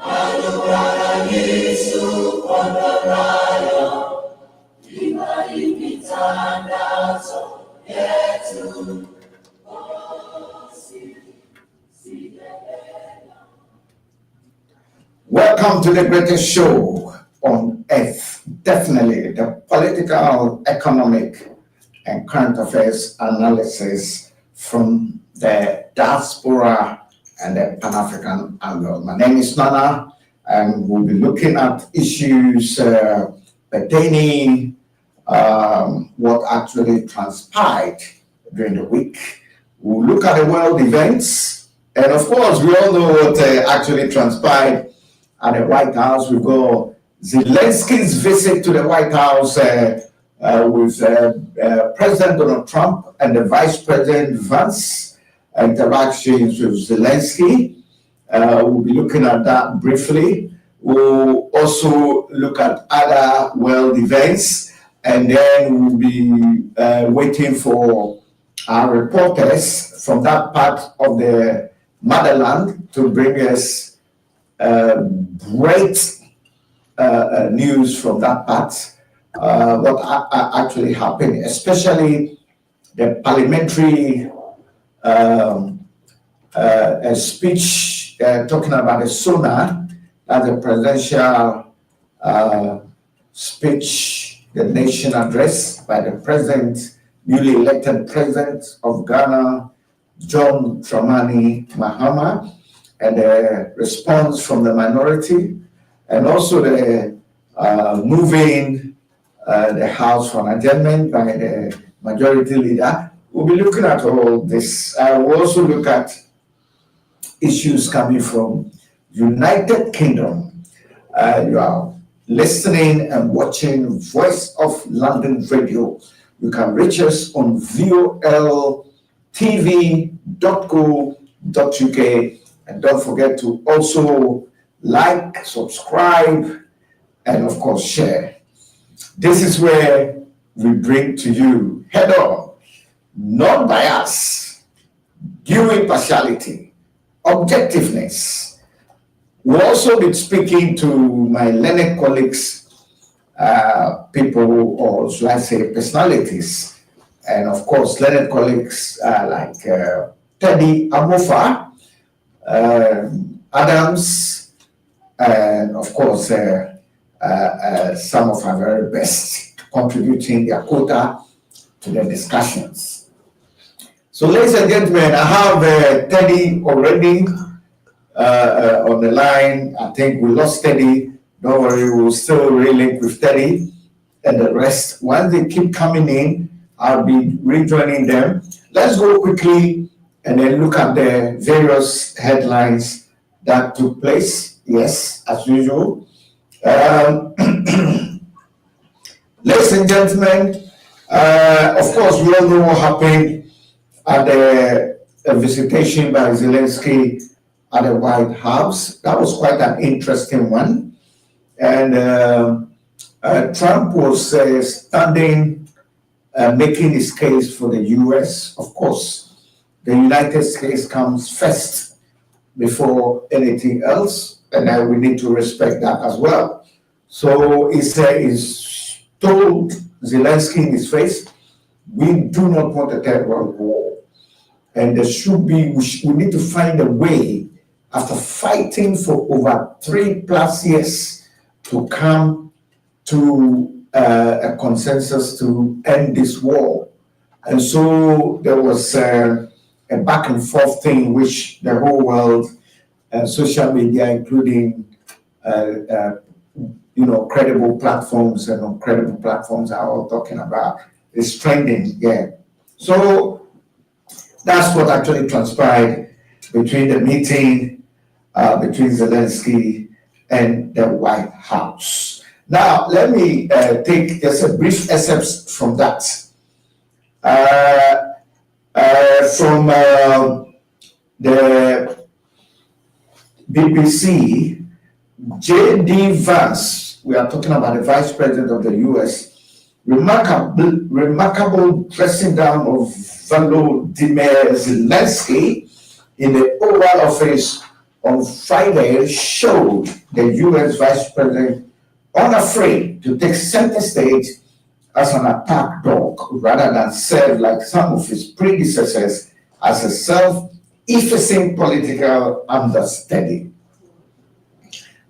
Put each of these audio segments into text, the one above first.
Welcome to the greatest show on earth. Definitely the political, economic, and current affairs analysis from the diaspora and the Pan-African angle. My name is Nana, and we'll be looking at issues pertaining what actually transpired during the week. We'll look at the world events, and of course, we all know what actually transpired at the White House. We go Zelensky's visit to the White House with President Donald Trump and the Vice President Vance, interactions with Zelensky. We'll be looking at that briefly. We'll also look at other world events, and then we'll be waiting for our reporters from that part of the motherland to bring us great news from that part, what actually happened, especially the parliamentary speech talking about the SONA, that's the presidential speech, the nation address by the president, newly elected president of Ghana, John Dramani Mahama, and the response from the minority, and also the moving the House for an adjournment by the majority leader. We'll be looking at all this. We'll also look at issues coming from United Kingdom. You are listening and watching Voice of London Radio. You can reach us on voltv.co.uk. And don't forget to also like, subscribe, and of course share. This is where we bring to you head on, non bias, due impartiality, objectiveness. We'll also be speaking to my learned colleagues, people, or should I say personalities, and of course learned colleagues like Teddy Amofa, Adams, and of course some of our very best contributing their quota to the discussions. So ladies and gentlemen, I have Teddy already on the line. I think we lost Teddy. Don't worry, we'll still relink with Teddy and the rest. Once they keep coming in, I'll be rejoining them. Let's go quickly and then look at the various headlines that took place. Yes, as usual. Ladies and gentlemen, of course, we all know what happened at the visitation by Zelensky at the White House. That was quite an interesting one. And Trump was standing, making his case for the U.S. Of course, the United States comes first before anything else, and we need to respect that as well. So he's told Zelensky in his face, we do not want a third world war. And there should be, we need to find a way, after fighting for over 3+ years, to come to a consensus to end this war. And so there was a back and forth thing, which the whole world, social media, including credible platforms and non-credible platforms, are all talking about. It's trending, yeah. So that's what actually transpired between the meeting between Zelensky and the White House. Now, let me take just a brief excerpt from that. From the BBC, J.D. Vance, we are talking about the Vice President of the U.S., remarkable dressing down of Volodymyr Zelensky in the Oval Office on Friday showed the US Vice President unafraid to take center stage as an attack dog rather than serve like some of his predecessors as a self-effacing political understudy.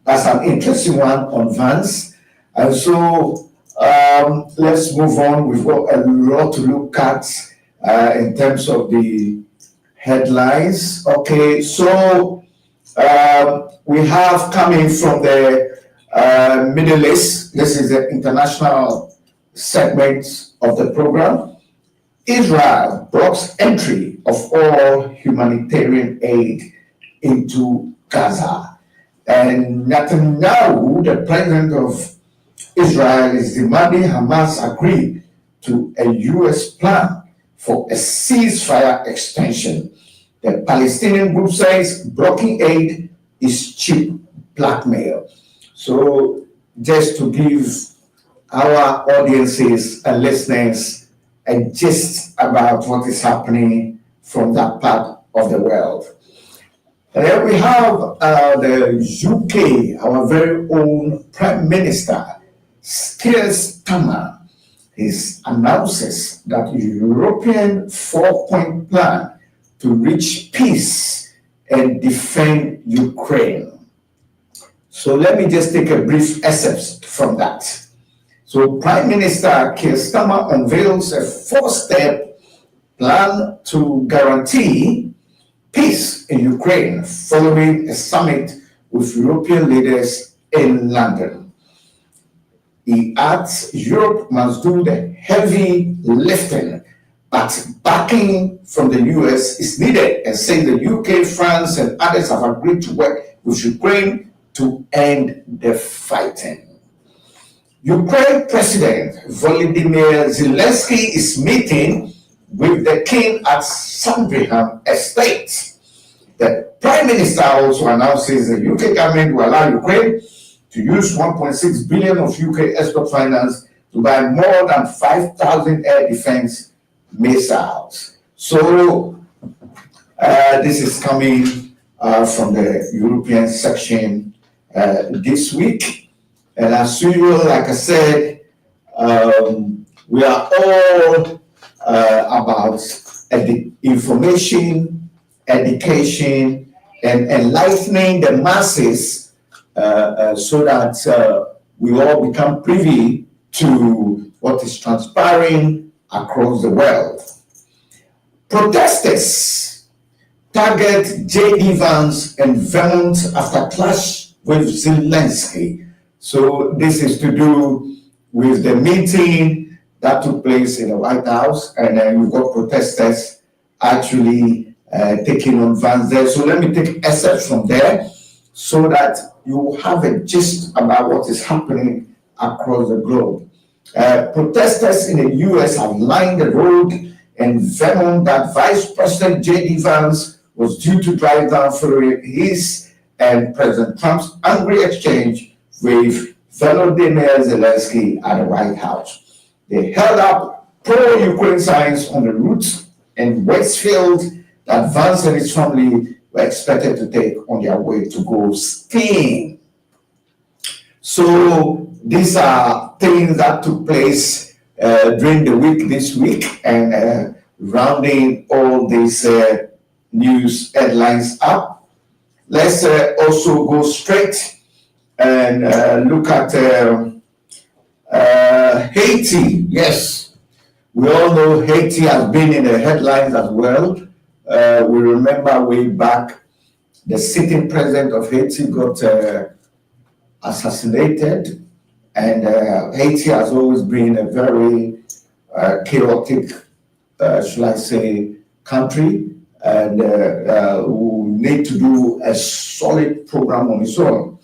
That's an interesting one on Vance. And so let's move on. We've got a lot to look at in terms of the headlines. Okay, so we have coming from the Middle East. This is the international segment of the program. Israel blocks entry of all humanitarian aid into Gaza. And Netanyahu, the president of Israel, is demanding Hamas agree to a US plan for a ceasefire extension. The Palestinian group says blocking aid is cheap blackmail. So just to give our audiences and listeners a gist about what is happening from that part of the world. And then we have the UK, our very own Prime Minister, Keir Starmer. He announces that European four-point plan to reach peace and defend Ukraine. So let me just take a brief excerpt from that. So Prime Minister Keir Starmer unveils a four-step plan to guarantee peace in Ukraine following a summit with European leaders in London. He adds Europe must do the heavy lifting, but backing from the US is needed, and saying the UK, France, and others have agreed to work with Ukraine to end the fighting. Ukraine President Volodymyr Zelensky is meeting with the king at Sandringham Estate. The Prime Minister also announces the UK government will allow Ukraine to use 1.6 billion of UK export finance to buy more than 5,000 air defense missiles. So this is coming from the European section this week. And as usual, like I said, we are all about information, education, and enlightening the masses so that we all become privy to what is transpiring across the world. Protesters target J.D. Vance and Vermont after clash with Zelensky. So this is to do with the meeting that took place in the White House, and then we've got protesters actually taking on Vance there. So let me take excerpts from there so that you have a gist about what is happening across the globe. Protesters in the US have lined the road in Vermont that Vice President J.D. Vance was due to drive down following his and President Trump's angry exchange with Volodymyr Zelensky at the White House. They held up pro-Ukraine signs on the route in Westfield that Vance and his family were expected to take on their way to go skiing. So these are things that took place during the week this week, and rounding all these news headlines up, let's also go straight and look at Haiti. Yes, we all know Haiti has been in the headlines as well. We remember way back, the sitting president of Haiti got assassinated, and Haiti has always been a very chaotic, shall I say, country, and who need to do a solid program on its own.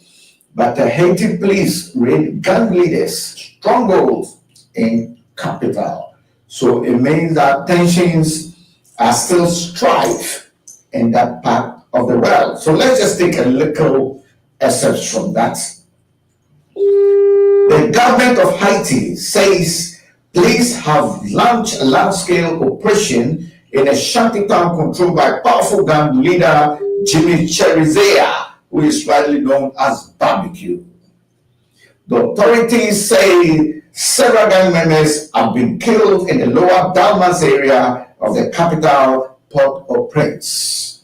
But the Haiti police raid gang leaders, strongholds in capital. So it means that tensions are still strife in that part of the world. So let's just take a little excerpt from that. The government of Haiti says police have launched a large-scale operation in a shantytown controlled by powerful gang leader Jimmy Cherizea, who is widely known as Barbecue. The authorities say several gang members have been killed in the lower Dalmas area of the capital, Port-au-Prince.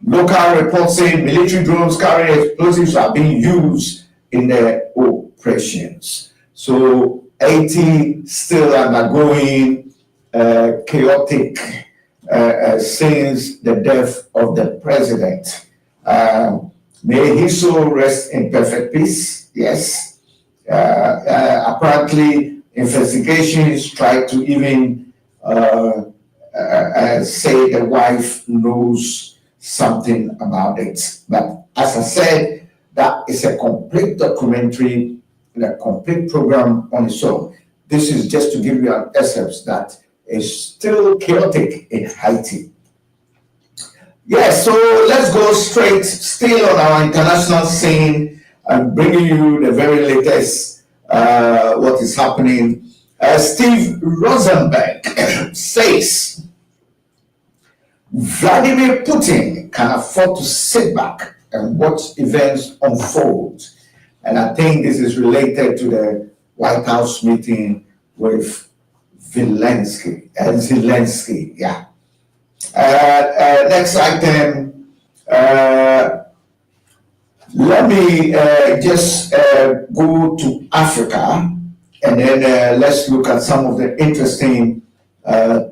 Local reports say military drones carrying explosives are being used in the operations. So Haiti still undergoing chaotic since the death of the president. May his soul rest in perfect peace. Yes. Apparently, investigations try to even say the wife knows something about it. But as I said, that is a complete documentary and a complete program on its own. This is just to give you an excerpt that is still chaotic in Haiti. Yes, so let's go straight, still on our international scene, and bringing you the very latest, what is happening. Steve Rosenberg says Vladimir Putin can afford to sit back and watch events unfold. And I think this is related to the White House meeting with Zelensky, yeah. Next item, let me just go to Africa, and then let's look at some of the interesting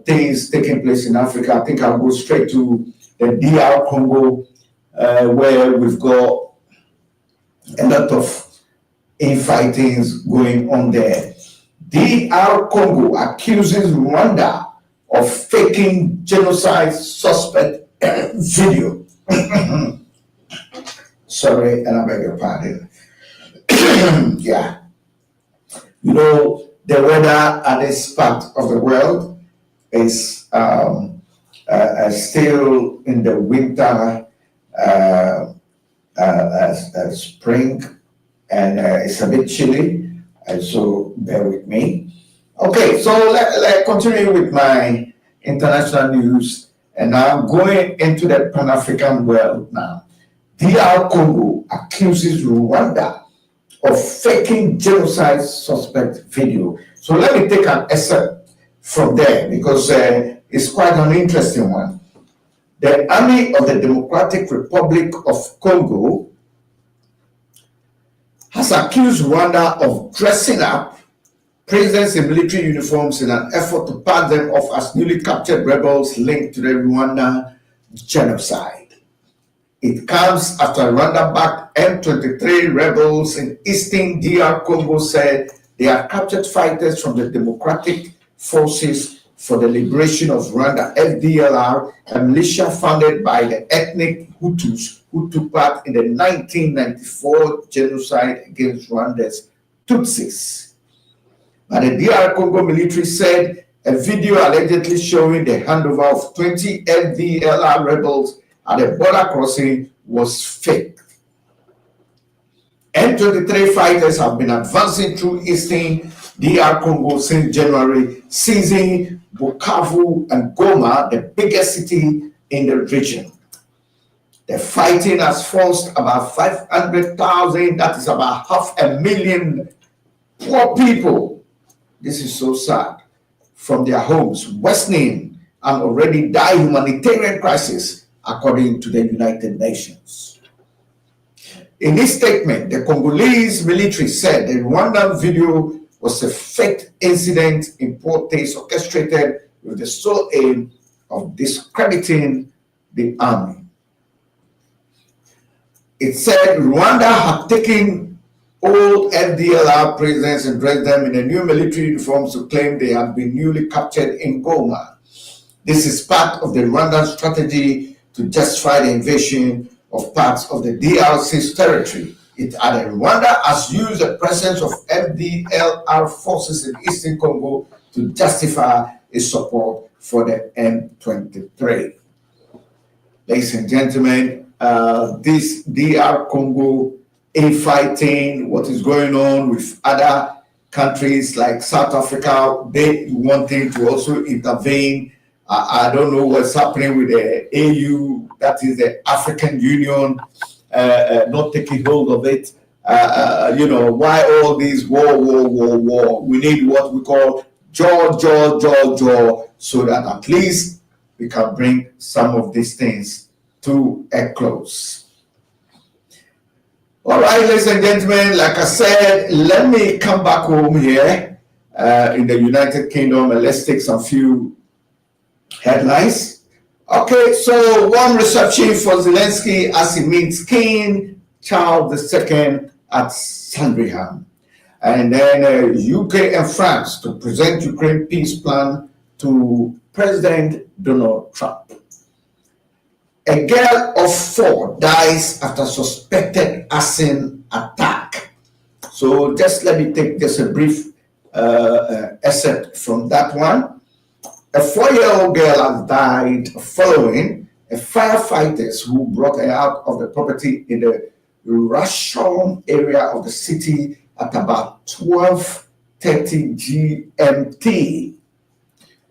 things taking place in Africa. I think I'll go straight to the DR Congo, where we've got a lot of infighting going on there. DR Congo accuses Rwanda of faking genocide suspect video. Sorry, and I beg your pardon. Yeah. You know, the weather at this part of the world is still in the winter, spring, and it's a bit chilly, and so bear with me. Okay, so let's continue with my international news, and I'm going into the Pan-African world now. DR Congo accuses Rwanda of faking genocide suspect video. So let me take an excerpt from there, because it's quite an interesting one. The Army of the Democratic Republic of Congo has accused Rwanda of dressing up prisoners in military uniforms in an effort to pass them off as newly captured rebels linked to the Rwanda genocide. It comes after Rwanda-backed M23 rebels in eastern DR Congo said they have captured fighters from the Democratic Forces for the Liberation of Rwanda, FDLR, a militia founded by the ethnic Hutus who took part in the 1994 genocide against Rwanda's Tutsis. But the DR Congo military said a video allegedly showing the handover of 20 FDLR rebels at the border crossing was fake. M23 fighters have been advancing through eastern DR Congo since January, seizing Bukavu and Goma, the biggest city in the region. The fighting has forced about 500,000, that is about 500,000 poor people, this is so sad, from their homes, worsening an already dire humanitarian crisis, according to the United Nations. In this statement, the Congolese military said the Rwandan video was a fake incident in poor taste orchestrated with the sole aim of discrediting the army. It said Rwanda had taken old FDLR prisoners and dressed them in the new military uniforms to claim they had been newly captured in Goma. This is part of the Rwandan strategy to justify the invasion of parts of the DRC's territory. It added Rwanda has used the presence of FDLR forces in Eastern Congo to justify its support for the M23. Ladies and gentlemen, this DR Congo infighting, what is going on with other countries like South Africa, they wanting to also intervene I don't know what's happening with the AU, that is the African Union, not taking hold of it. Why all these war? We need what we call jaw, so that at least we can bring some of these things to a close. All right, ladies and gentlemen, like I said, let me come back home here in the United Kingdom and let's take some few headlines. Okay, so warm reception for Zelensky as he meets King Charles II at Sandringham. And then UK and France to present Ukraine peace plan to President Donald Trump. A girl of 4 dies after suspected arson attack. So just let me take just a brief excerpt from that one. A 4-year-old girl has died following a firefighters who brought her out of the property in the Russian area of the city at about 12:30 GMT.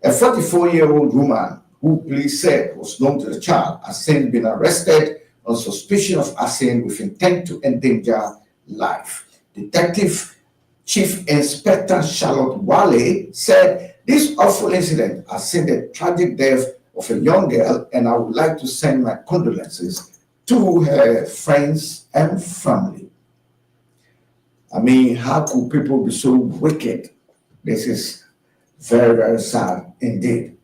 A 44-year-old woman who police said was known to the child has since been arrested on suspicion of arson with intent to endanger life. Detective Chief Inspector Charlotte Wale said, "This awful incident has seen the tragic death of a young girl, and I would like to send my condolences to her friends and family." I mean, how could people be so wicked? This is very, very sad indeed.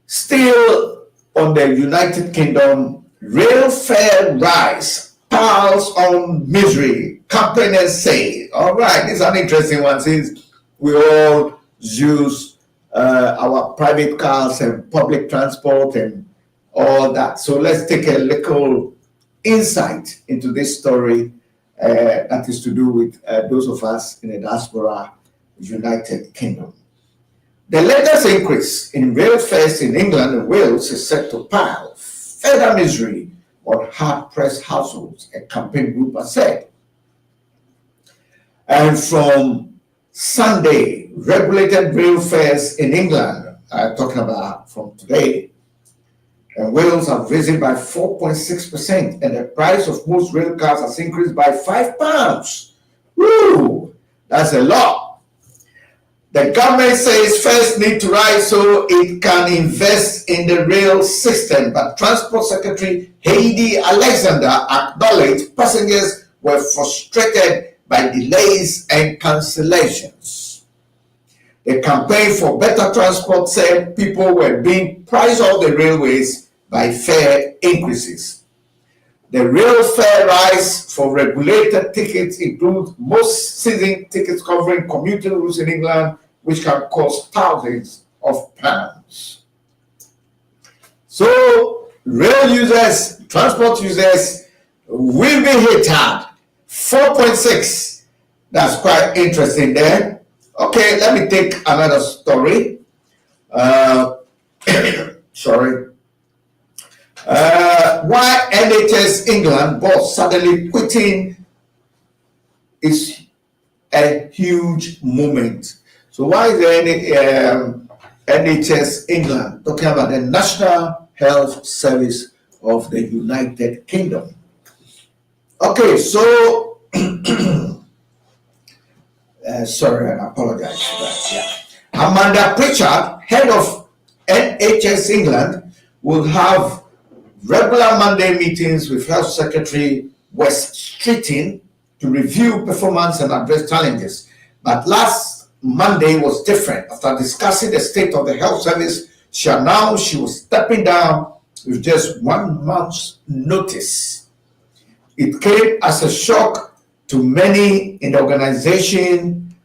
Still on the United Kingdom, rail fare rise piles on misery, campaigners say. All right, this is an interesting one since we all use our private cars and public transport and all that. So let's take a little insight into this story that is to do with those of us in the diaspora, United Kingdom. The latest increase in rail fares in England and Wales is set to pile further misery on hard-pressed households, a campaign group has said. And from Sunday, regulated rail fares in England, talking about from today, and Wales have risen by 4.6%, and the price of most rail cars has increased by £5. Woo! That's a lot. The government says fares need to rise so it can invest in the rail system, but Transport Secretary Heidi Alexander acknowledged passengers were frustrated by delays and cancellations. The campaign for better transport said people were being priced off the railways by fare increases. The rail fare rise for regulated tickets includes most season tickets covering commuting routes in England, which can cost thousands of pounds. So, rail users, transport users will be hit hard. 4.6. That's quite interesting there. Okay, let me take another story. Sorry. Why NHS England boss suddenly quitting is a huge moment. So why is the NHS England talking about the National Health Service of the United Kingdom? Okay, so sorry, I apologize for that. Yeah. Amanda Pritchard, head of NHS England, will have regular Monday meetings with Health Secretary Wes Streeting to review performance and address challenges. But last Monday was different. After discussing the state of the health service, she announced she was stepping down with just 1 month's notice. It came as a shock to many in the organization,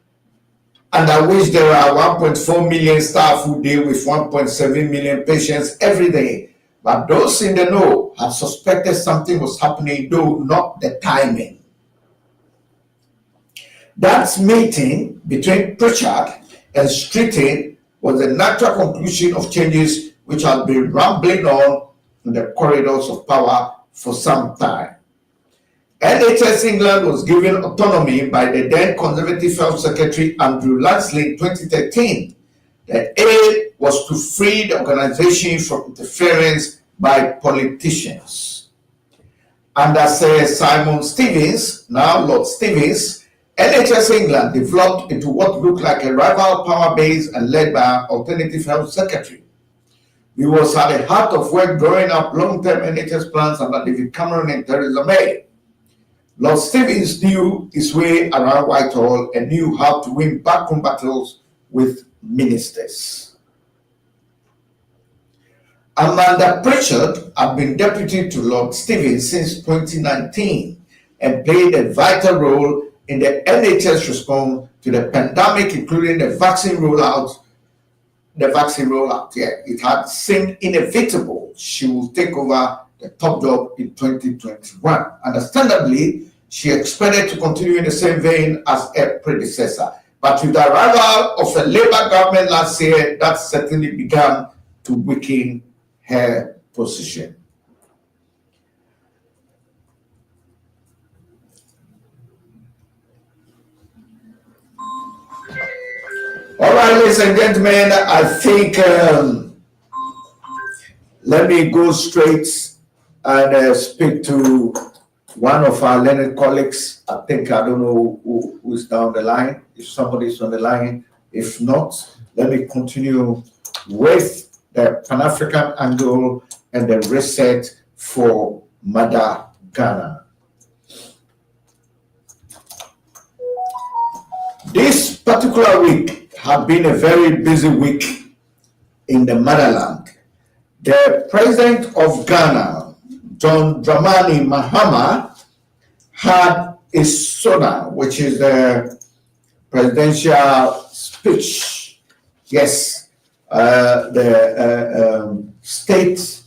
under which there are 1.4 million staff who deal with 1.7 million patients every day. But those in the know had suspected something was happening, though not the timing. That meeting between Pritchard and Streeting was the natural conclusion of changes which had been rambling on in the corridors of power for some time. NHS England was given autonomy by the then Conservative Health Secretary Andrew Lansley in 2013. The aim was to free the organization from interference by politicians. Under Simon Stevens, now Lord Stevens, NHS England developed into what looked like a rival power base and led by an alternative health secretary. He was at the heart of work drawing up long-term NHS plans under David Cameron and Theresa May. Lord Stevens knew his way around Whitehall and knew how to win backroom battles with ministers. Amanda Pritchard had been deputy to Lord Stevens since 2019 and played a vital role in the NHS response to the pandemic, including the vaccine rollout. It had seemed inevitable she would take over the top job in 2021. Understandably, she expected to continue in the same vein as her predecessor. But with the arrival of a Labour government last year, that certainly began to weaken her position. All right, ladies and gentlemen, I think let me go straight and speak to one of our learned colleagues. I don't know who is down the line, if somebody is on the line. If not, let me continue with the Pan-African angle and the reset for Mother Ghana. This particular week had been a very busy week in the motherland. The president of Ghana, John Dramani Mahama, had a SONA, which is the presidential speech. Yes, the state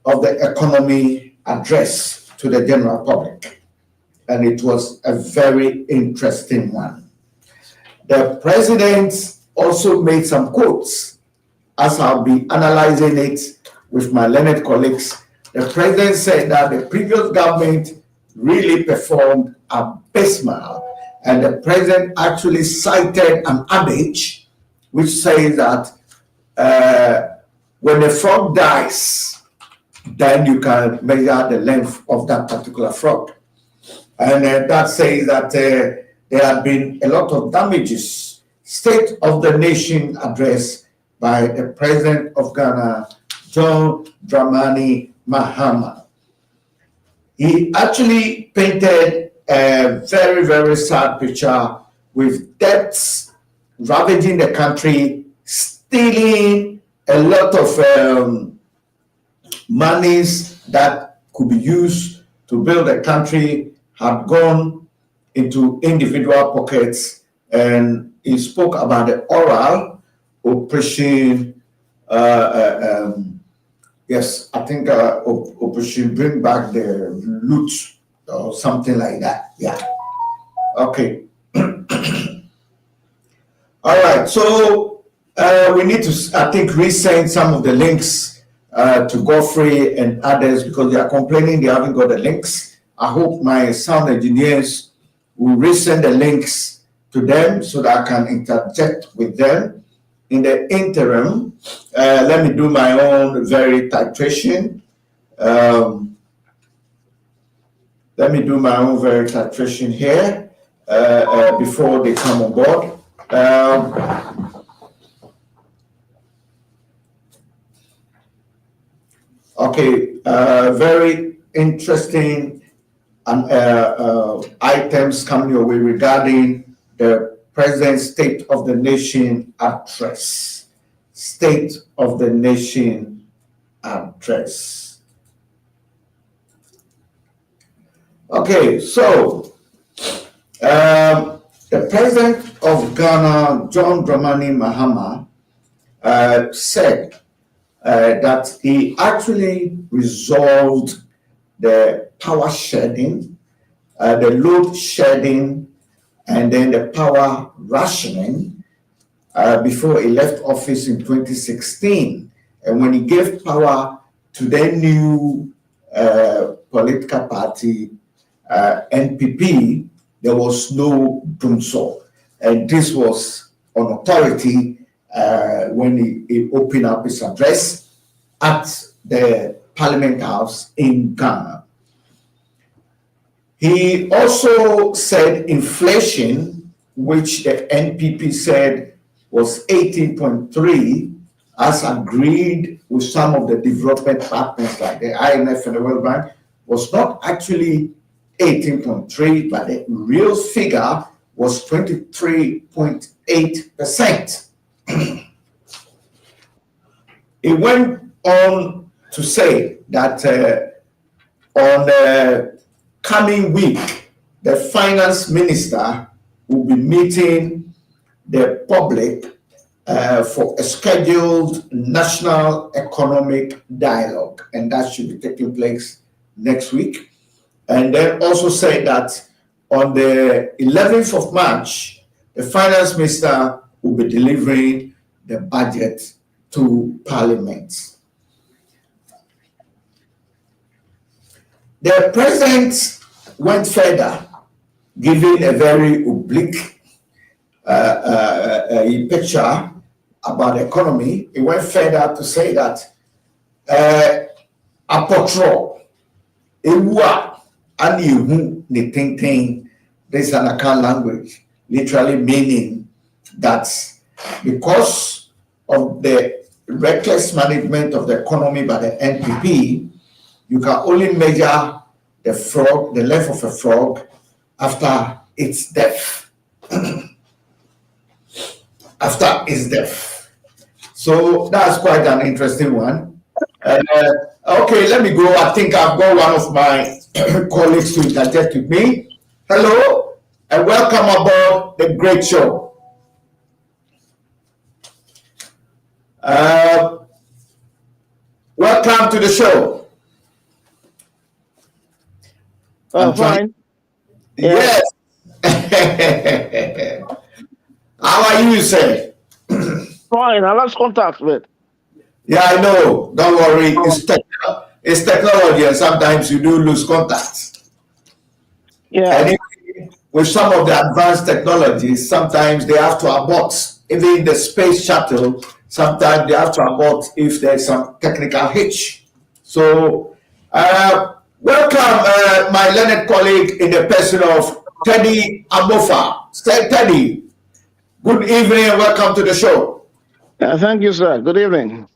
of the economy address to the general public. And it was a very interesting one. The president also made some quotes, as I'll be analyzing it with my learned colleagues. The president said that the previous government really performed abysmal, and the president actually cited an adage which says that when a frog dies, then you can measure the length of that particular frog. And that says that there have been a lot of damages. State of the Nation address by the president of Ghana, John Dramani Mahama. He actually painted a very, very sad picture with debts ravaging the country, stealing a lot of monies that could be used to build a country had gone into individual pockets, and he spoke about the oral operation. Yes, I think operation Bring Back the Loot or something like that. Yeah. Okay. All right. So we need to, I think, resend some of the links to Godfrey and others because they are complaining they haven't got the links. I hope my sound engineers will resend the links to them so that I can interject with them. In the interim, let me do my own very titration. Let me do my own very titration here before they come on board. Okay, very interesting items coming your way regarding the President's State of the Nation address. State of the Nation address. Okay, so the President of Ghana, John Dramani Mahama, said that he actually resolved the power shedding, the load shedding, and then the power rationing before he left office in 2016. And when he gave power to the new political party, NPP, there was no doom so. And this was on authority when he opened up his address at the Parliament House in Ghana. He also said inflation, which the NPP said was 18.3, as agreed with some of the development partners like the IMF and the World Bank, was not actually 18.3, but the real figure was 23.8%. It went on to say that on the coming week, the finance minister will be meeting the public for a scheduled national economic dialogue, and that should be taking place next week. And then also say that on the 11th of March, the finance minister will be delivering the budget to Parliament. The president went further, giving a very oblique picture about the economy. He went further to say that apotro ewa ani ehu ne tenten. This is an Akan language, literally meaning that because of the reckless management of the economy by the NPP, you can only measure the frog, the length of a frog, after its death. After its death. So that's quite an interesting one. Okay, let me go. I think I've got one of my colleagues to interject with me. Hello, and welcome aboard the great show. Welcome to the show. Oh, fine. Yes. How are you, sir? Fine. I lost contact with. Yeah, I know. Don't worry. It's technology, and sometimes you do lose contact. Yeah. And with some of the advanced technologies, sometimes they have to abort. Even in the space shuttle, sometimes they have to abort if there's some technical hitch. So, welcome, my learned colleague in the person of Teddy Amofa. Say, Teddy, good evening and welcome to the show. Thank you, sir. Good evening.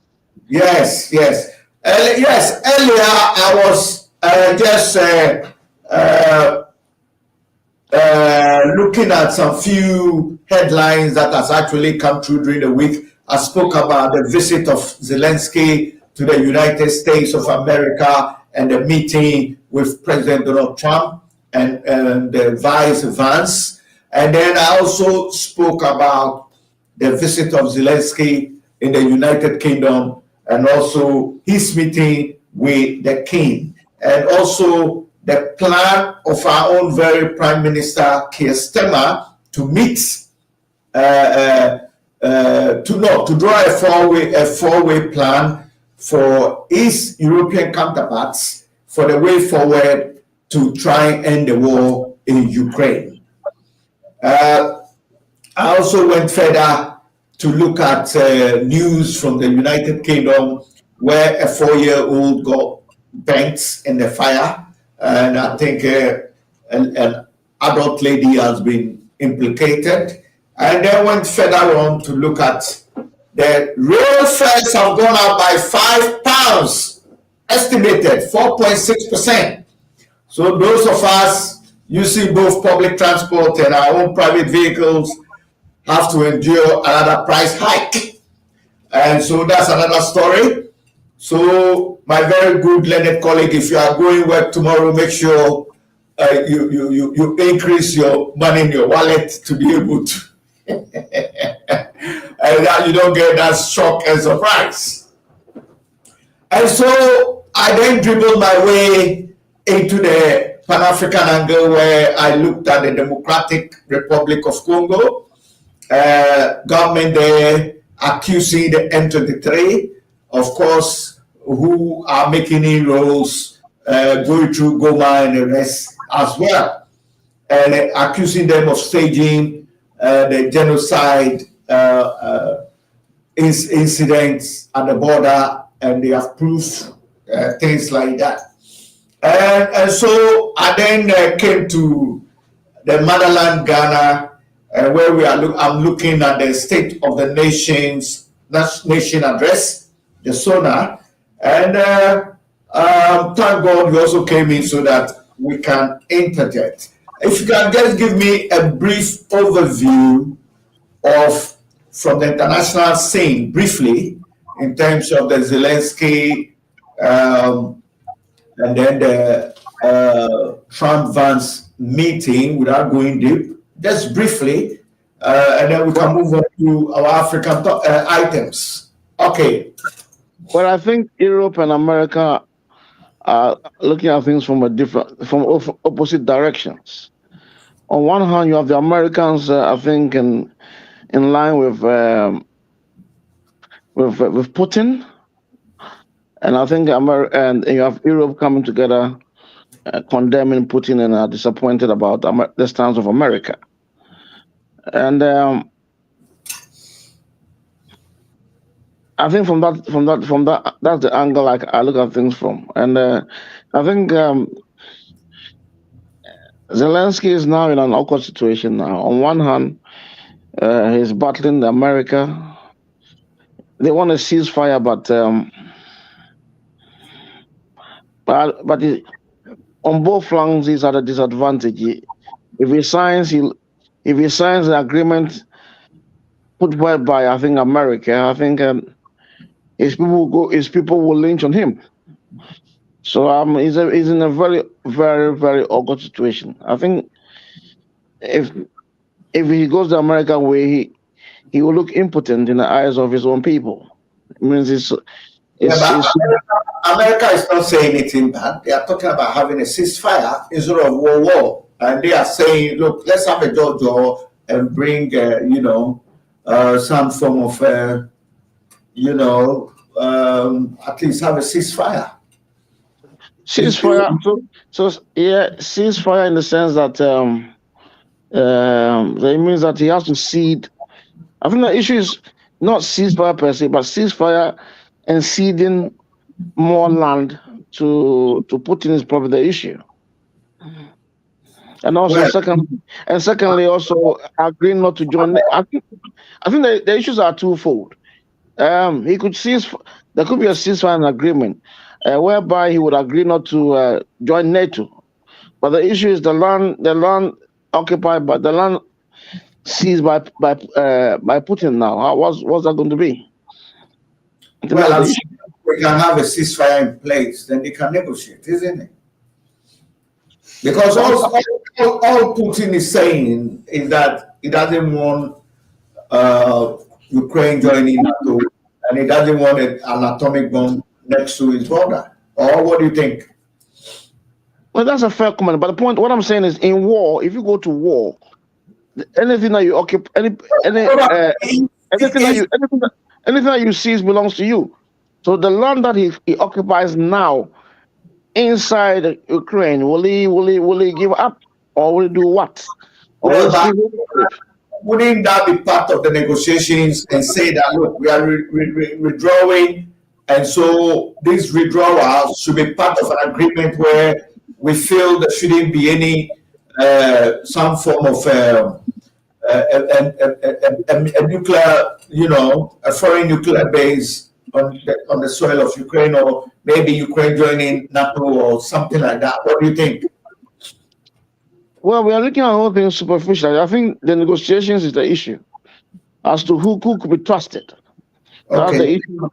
Yes, yes. Yes, earlier I was just looking at some few headlines that has actually come through during the week. I spoke about the visit of Zelensky to the United States of America and the meeting with President Donald Trump and the Vice Vance. And then I also spoke about the visit of Zelensky in the United Kingdom and also his meeting with the King, and also the plan of our own very Prime Minister Keir Starmer to meet to draw a four-way plan for his European counterparts for the way forward to try and end the war in Ukraine. I also went further to look at news from the United Kingdom where a 4-year-old got burnt in the fire, and I think an adult lady has been implicated. And then went further on to look at the real fares have gone up by £5, estimated 4.6%. So those of us using both public transport and our own private vehicles have to endure another price hike. And so that's another story. So my very good learned colleague, if you are going work tomorrow, make sure you increase your money in your wallet to be able to and that you don't get that shock and surprise. And so I then dribbled my way into the Pan-African angle where I looked at the Democratic Republic of Congo, government there accusing the M23, of course, who are making inroads, going through Goma and the rest as well, and accusing them of staging the genocide incidents at the border, and they have proved things like that. And so I then came to the motherland, Ghana, where I'm looking at the State of the Nation Address, the SONA, and thank God you also came in so that we can interject. If you can just give me a brief overview of from the international scene, briefly, in terms of the Zelensky and then the Trump Vance meeting without going deep, just briefly, and then we can move on to our African items. Okay. Well, I think Europe and America are looking at things from opposite directions. On one hand, you have the Americans, I think, in line with Putin, and I think and you have Europe coming together, condemning Putin and are disappointed about the stance of America. And I think from that, that's the angle I look at things from. And I think Zelensky is now in an awkward situation now. On one hand, he's battling America. They want a ceasefire, but on both flanks, he's at a disadvantage. If he signs an agreement put forward by, I think, America, I think his people will lynch on him. So he's in a very, very, very awkward situation. I think if he goes the American way, he will look impotent in the eyes of his own people. It means America is not saying anything bad. They are talking about having a ceasefire instead of war. And they are saying, look, let's have a JoJo and bring, some form of, at least have a ceasefire. Ceasefire. Ceasefire in the sense that that means that he has to cede. I think the issue is not ceasefire per se, but ceasefire and ceding more land to Putin is probably the issue. And also, secondly, also agreeing not to join. I think the issues are twofold. He could there could be a ceasefire agreement whereby he would agree not to join NATO. But the issue is the land occupied by the land seized by Putin now. What's that going to be? Well, we can have a ceasefire in place, then they can negotiate, isn't it? Because all Putin is saying is that he doesn't want Ukraine joining NATO, and he doesn't want an atomic bomb next to his border. Or what do you think? Well, that's a fair comment. But what I'm saying is, in war, if you go to war, anything that you occupy, anything that you seize belongs to you. So the land that he occupies now inside Ukraine, will he give up, or will he do what? Wouldn't that be part of the negotiations and say that, look, we are withdrawing, and so this withdrawal should be part of an agreement where we feel there shouldn't be any some form of a nuclear, a foreign nuclear base on the soil of Ukraine, or maybe Ukraine joining NATO or something like that. What do you think? Well, we are looking at all things superficially. I think the negotiations is the issue as to who could be trusted. That's the issue.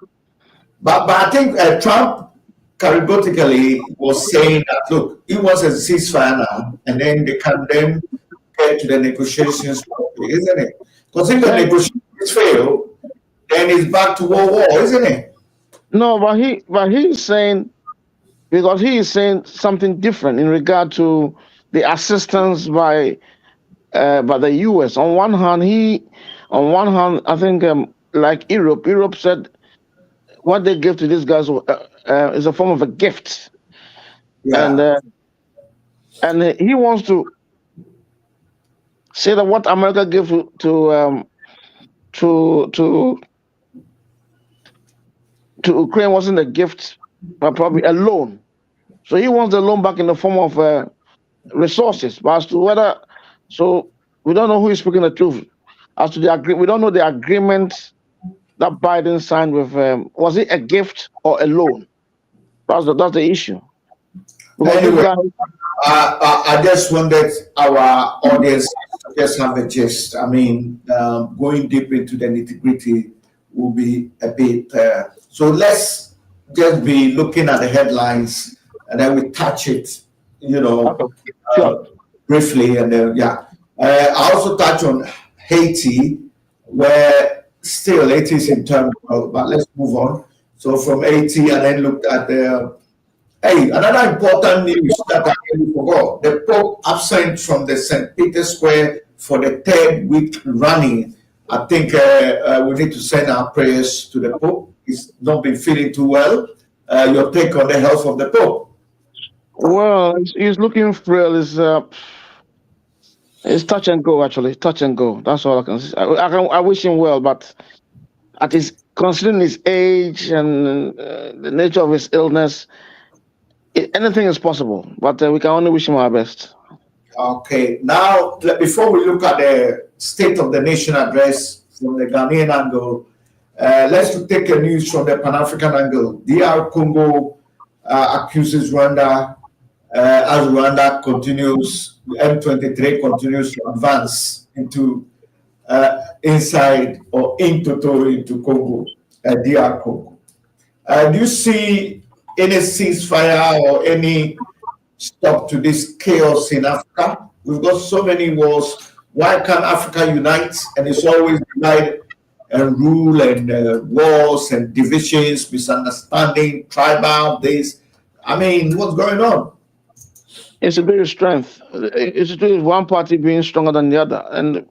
But I think Trump categorically was saying that, look, he wants a ceasefire now, and then they can then get to the negotiations, isn't it? Because if the negotiations fail, then it's back to war, isn't it? No, but he's saying, because he is saying something different in regard to the assistance by the U.S. On one hand, I think like Europe said what they give to these guys is a form of a gift, and he wants to say that what America gave to to Ukraine wasn't a gift, but probably a loan. So he wants the loan back in the form of resources. But as to whether, so we don't know who is speaking the truth. As to we don't know the agreement that Biden signed with. Was it a gift or a loan? That's the issue. Because Anyway, I just wanted our audience to just have a gist. I mean, going deep into the nitty gritty will be a bit. So let's just be looking at the headlines and then we touch it, sure. Briefly. And yeah, I also touch on Haiti, where still Haiti is in turmoil, but let's move on. So from Haiti, and then looked at the. Hey, another important news that I really forgot. The Pope absent from the St. Peter's Square for the third week running. I think we need to send our prayers to the Pope. He's not been feeling too well. Your take on the health of the Pope? Well, he's looking frail. It's touch and go, actually. Touch and go. That's all I can say. I wish him well, but considering his age and the nature of his illness, anything is possible. But we can only wish him our best. Okay. Now, before we look at the State of the Nation address from the Ghanaian angle, let's take a news from the Pan-African angle. DR Congo accuses Rwanda as Rwanda continues, M23 continues to advance into inside or into Congo, DR Congo. Do you see any ceasefire or any stop to this chaos in Africa? We've got so many wars. Why can't Africa unite? And it's always divide and rule and wars and divisions, misunderstanding, tribal, this. I mean, what's going on? It's a bit of strength. It's to do with one party being stronger than the other. And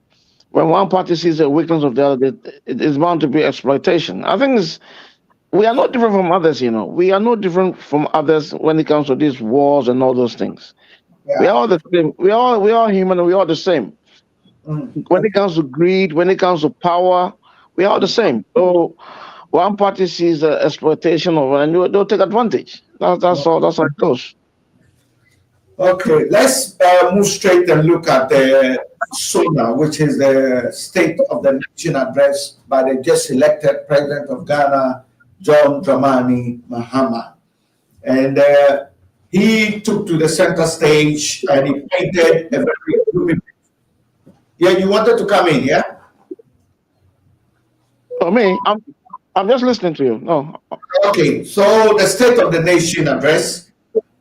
when one party sees the weakness of the other, it is bound to be exploitation. I think we are not different from others, We are not different from others when it comes to these wars and all those things. Yeah. We are all the same. We are human and we are the same. When it comes to greed, when it comes to power, we are all the same. So one party sees exploitation of, and they'll take advantage. That's all. That's how it goes. Okay, let's move straight and look at the SONA, which is the State of the Nation address by the just elected President of Ghana, John Dramani Mahama. And he took to the center stage and he painted a very gloomy picture. Yeah, you wanted to come in, yeah? Oh, me? I'm just listening to you. No. Okay, so the State of the Nation address,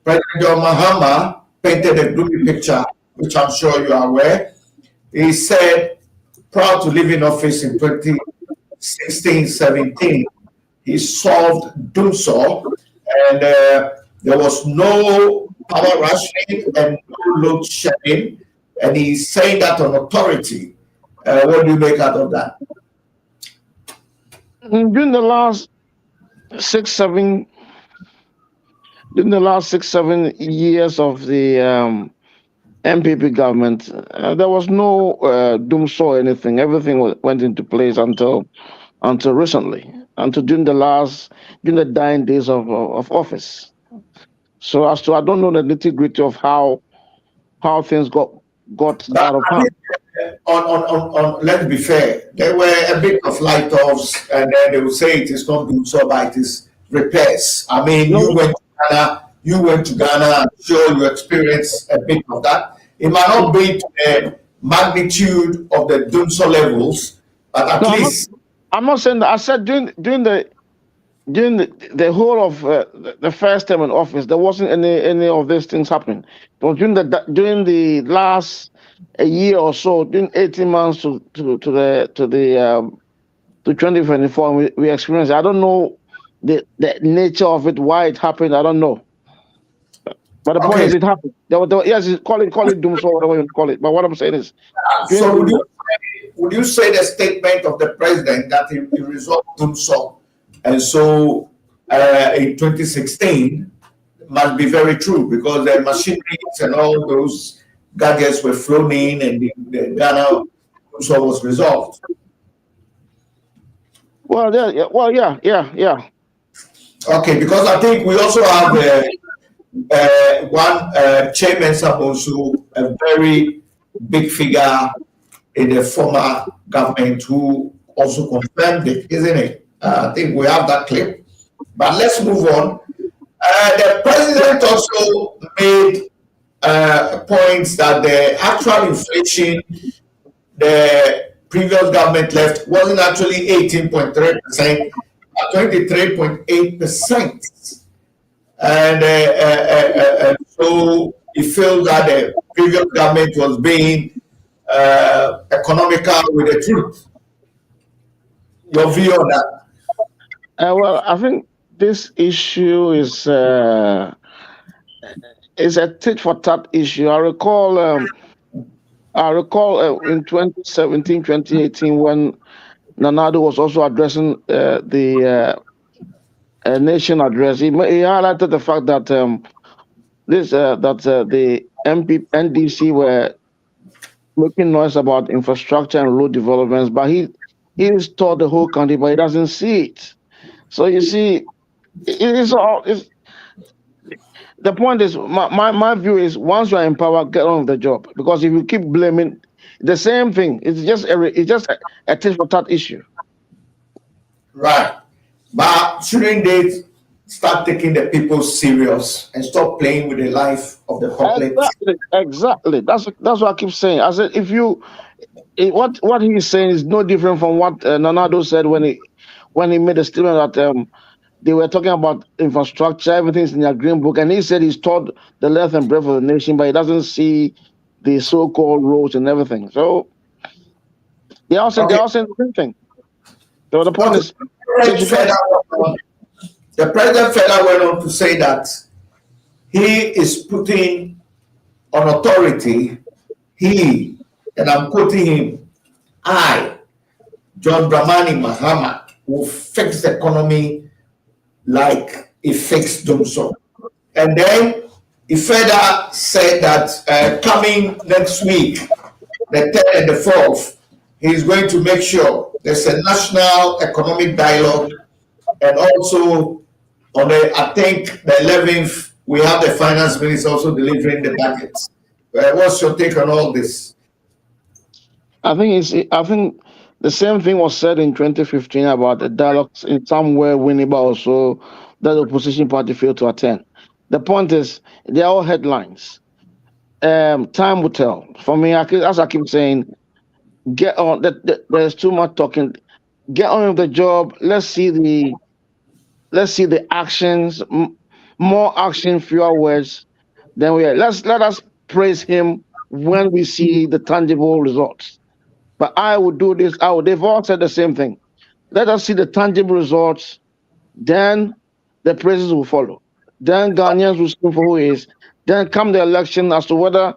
President John Mahama painted a gloomy picture, which I'm sure you are aware. He said, proud to live in office in 2016-17, he solved Dumsor, and there was no power rationing and no load shedding, and he's saying that on authority. What do you make out of that? During the last 6-7 years of the MPP government, there was no Dumsor or anything. Everything went into place until recently, during the dying days of office. So as to, I don't know the nitty gritty of how things got out of hand. Let's be fair, there were a bit of light-offs, and then they would say it is not Dumsor, but it is repairs. I mean, you went to Ghana, I'm sure you experienced a bit of that. It might not be to the magnitude of the Dumsor levels, but at least. I'm not saying that. I said during the whole of the first term in office, there wasn't any of these things happening. But during the last a year or so, during 18 months to 2024, we experienced. I don't know the nature of it, why it happened. I don't know. But the point is, it happened. Yes, call it Dumsor, whatever you call it. But what I'm saying is, so would you say the statement of the president that he resolved Dumsor, and so in 2016 must be very true, because the machineries and all those gadgets were flown in, and the Ghana Dumsor was resolved. Well, yeah. Okay, because I think we also have one chairman Sabosu, a very big figure in the former government who also confirmed it, isn't it? I think we have that clip. But let's move on. The president also made points that the actual inflation the previous government left wasn't actually 18.3%, 23.8%. And so he felt that the previous government was being economical with the truth. Your view on that? Well, I think this issue is a tit for tat issue. I recall in 2017, 2018, when Nanado was also addressing the nation address. He highlighted the fact that the NDC were making noise about infrastructure and road developments, but he restored the whole country, but he doesn't see it. So you see, it is all. The point is, my view is, once you are in power, get on with the job. Because if you keep blaming the same thing, it's just a tit for tat issue. Right. But shouldn't they start taking the people serious and stop playing with the life of the public? Exactly. That's what I keep saying. I said, what he's saying is no different from what Nanado said when he made a statement that they were talking about infrastructure, everything's in their green book, and he said he's taught the length and breadth of the nation, but he doesn't see the so-called roads and everything. So they're all saying Okay. the same thing. So the point Okay. is, since you don't, The president further went on to say that he is putting on authority, he, and I'm quoting him, I, John Dramani Mahama, will fix the economy like he fixed Johnson. And then he further said that coming next week, the 3rd and the 4th, he's going to make sure there's a national economic dialogue, and also on the, I think the 11th, we have the finance minister also delivering the budgets. What's your take on all this? I think the same thing was said in 2015 about the dialogues in somewhere winnable also that the opposition party failed to attend. The point is, they're all headlines. Time will tell. For me, as I keep saying, get on. There's too much talking. Get on with the job. Let's see the actions. More action, fewer words. Then let us praise him when we see the tangible results. But I would do this. They've all said the same thing. Let us see the tangible results. Then the praises will follow. Then Ghanaians will see for who he is. Then come the election as to whether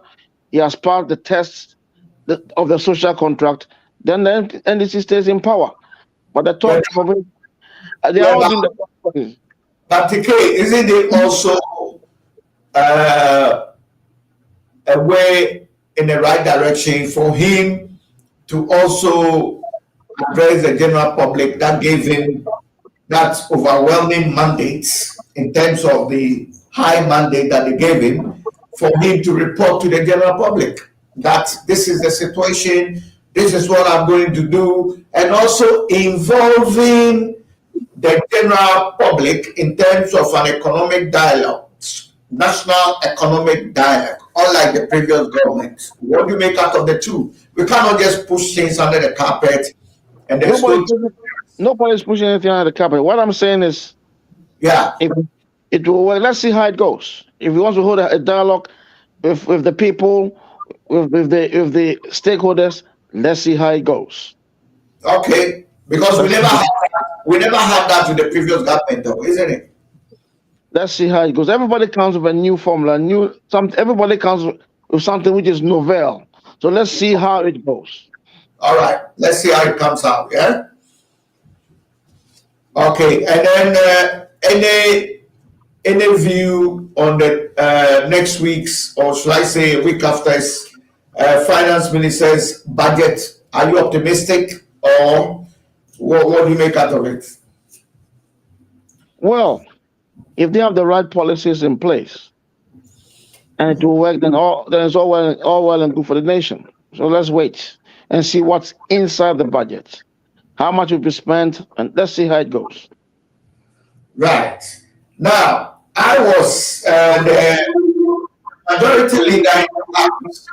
he has passed the tests of the social contract. Then the NDC stays in power. But the But, talk from it, they are yeah, all but, doing the talking. but TK, isn't it also uh, a way in the right direction for him to also address the general public that gave him that overwhelming mandate in terms of the high mandate that they gave him, for him to report to the general public that this is the situation, this is what I'm going to do, and also involving the general public in terms of an economic dialogue, national economic dialogue, unlike the previous government. What do you make out of the two? We cannot just push things under the carpet and there's Nobody's no, pushing, nobody's pushing anything under the carpet. What I'm saying is, yeah. if it will, well, let's see how it goes. If we want to hold a dialogue with the people, with the stakeholders, let's see how it goes. Okay, because Let's we never had that with the previous government, though, isn't it? let's see how it goes. Everybody comes with a new formula, everybody comes with something which is novel. So let's see how it goes. All right, let's see how it comes out. Yeah. Okay, and then any view on the next week's, or should I say a week after's, finance minister's budget? Are you optimistic, or what do you make out of it? Well, If they have the right policies in place and it will work, then it's all well and good for the nation. So let's wait and see what's inside the budget, how much will be spent, and let's see how it goes. Right. Now, I was the majority leader in the House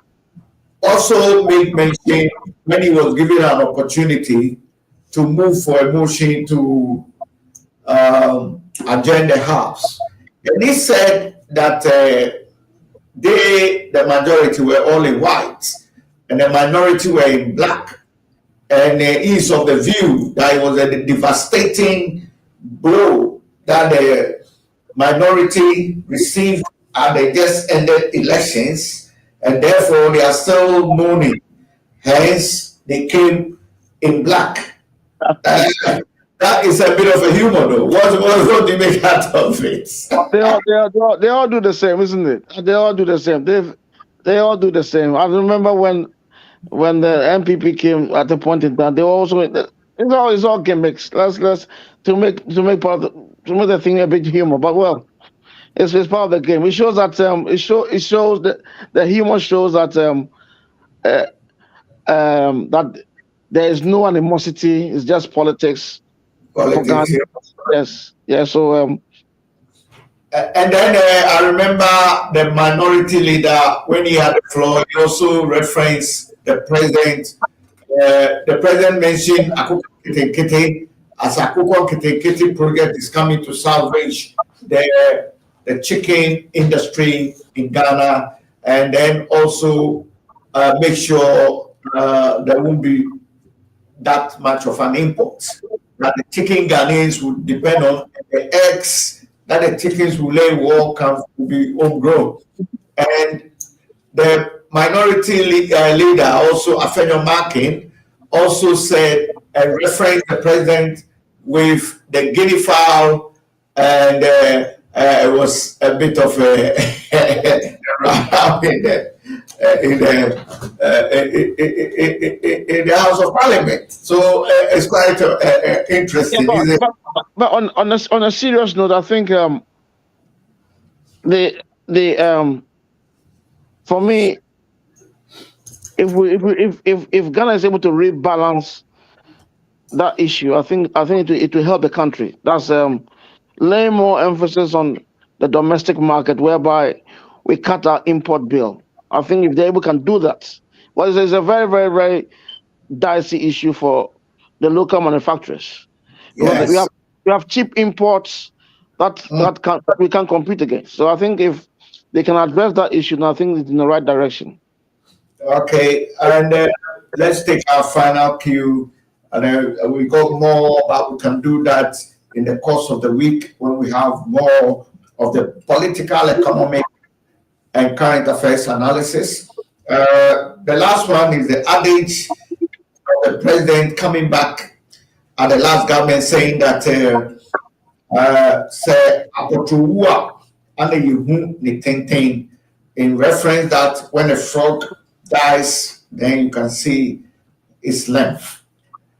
also made mention when he was given an opportunity to move for a motion to adjourn the House. And he said that the majority were all in white and the minority were in black. And he is of the view that it was a devastating blow that the minority received and they just ended elections, and therefore they are still mourning. Hence, they came in black. That is a bit of a humor, though. What do you make out of it? They all do the same, isn't it? They all do the same. They all do the same. I remember when the MPP came at the point in time, they were also it's all gimmicks. Let's to make to make the thing a bit humor, but well, it's part of the game. It shows that it shows that the humor shows that uh, that there is no animosity. It's just politics, Politics. propaganda. Yes, yeah. So And then I remember the minority leader, when he had the floor, he also referenced the president. The president mentioned Akuko Kete Kete as Akuko Kete Kete project is coming to salvage the chicken industry in Ghana, and then also make sure there won't be that much of an import. That the chicken Ghanaians would depend on the eggs that the chickens will lay will be homegrown. And the minority leader, also Afenyo Markin, also said and referenced the president with the guinea fowl, and it was a bit of a in the House of Parliament. So it's quite yeah, interesting, isn't it? but on a serious note, I think the for me, if Ghana is able to rebalance that issue, I think it will help the country. That's lay more emphasis on the domestic market, whereby we cut our import bill. I think if they able can do that, well, it's a very very very dicey issue for the local manufacturers because Yes. we have cheap imports that we can compete against. So I think if they can address that issue, then I think it's in the right direction. Okay, and let's take our final cue, and we got more, but we can do that in the course of the week when we have more of the political, economic, and current affairs analysis. The last one is the adage of the president coming back at the last government saying that say apotuwa and you ni tenten, in reference that when a frog dies, then you can see its length,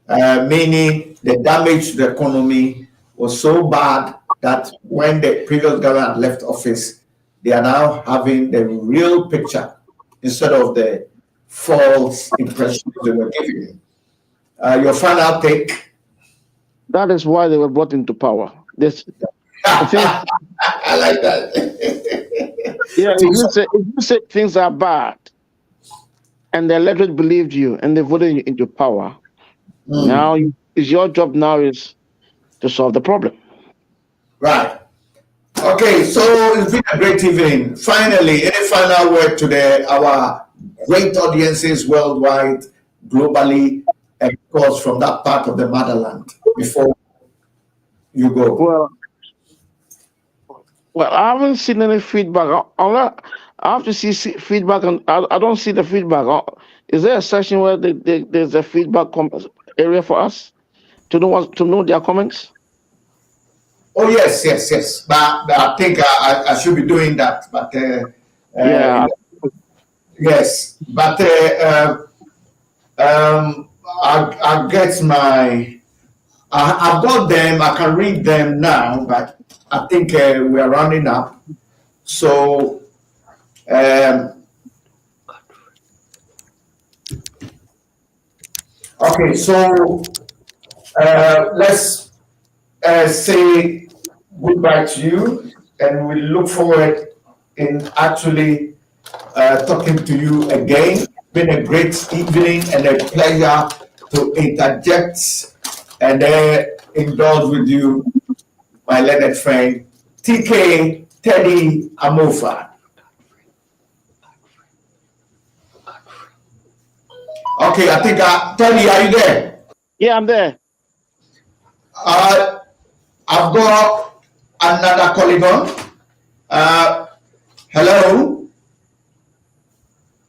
meaning the damage to the economy was so bad that when the previous government had left office, they are now having the real picture instead of the false impressions they were giving. Your final take? That is why they were brought into power. This, I think, I like that. yeah. If you say things are bad, and the electorate believed you, and they voted you into power, Mm, now is your job now is to solve the problem. right. Okay, so it's been a great evening. Finally, any final word to our great audiences worldwide, globally, and of course from that part of the motherland before you go? Well, well, I haven't seen any feedback. I have to see feedback, and I don't see the feedback. Is there a section where there's a feedback area for us to know their comments? Oh yes, yes, yes. But I think I should be doing that. But Yeah, yes, but I get my I've got them. I can read them now, but I think we are running up. So, okay, so let's say goodbye to you, and we look forward in actually talking to you again. It's been a great evening and a pleasure to interject and indulge with you, my learned friend, TK Teddy Amofa. Okay, I think, Teddy, are you there? Yeah, I'm there. I've got another colleague on. Hello?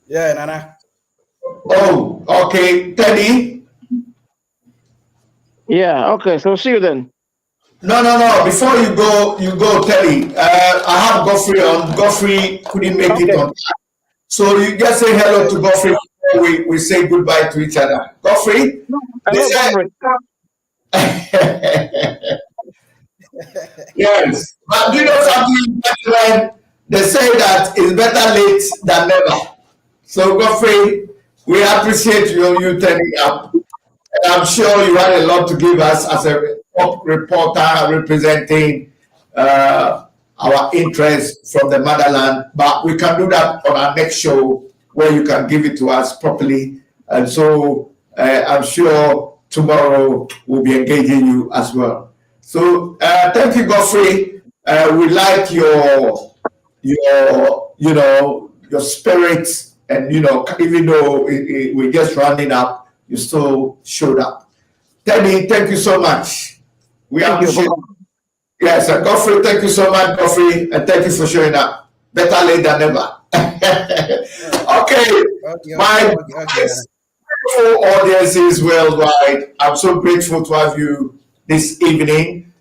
Yeah, Nana. Oh, okay, Teddy. Yeah, okay, so see you then. No. Before you go, Teddy. I have Godfrey on. Godfrey couldn't make it on. So you just say hello to Godfrey before we say goodbye to each other. Godfrey? Hello, Godfrey. Yes. But you know something, when they say that it's better late than never. So Godfrey, we appreciate you turning up. And I'm sure you had a lot to give us as a top reporter representing our interests from the motherland. But we can do that on our next show where you can give it to us properly. And so I'm sure tomorrow we'll be engaging you as well. So thank you, Godfrey. We like your your spirit, and even though we're just rounding up, you still showed up. Teddy, thank you so much. We appreciate it. Yes, Godfrey, thank you so much, Godfrey, and thank you for showing up. Better late than never. Okay, my beautiful audiences worldwide, I'm so grateful to have you this evening.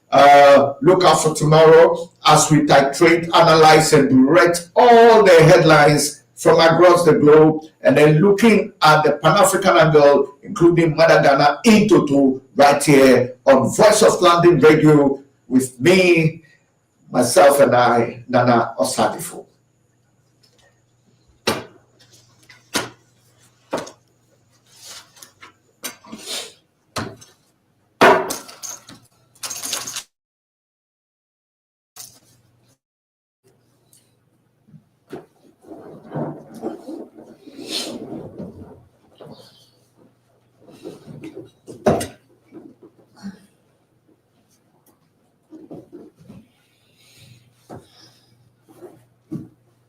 Look out for tomorrow as we titrate, analyze, and direct all the headlines from across the globe, and then looking at the Pan-African angle, including Mother Ghana in total, right here on Voice of London Radio with me, myself, and I, Nana Osadifo.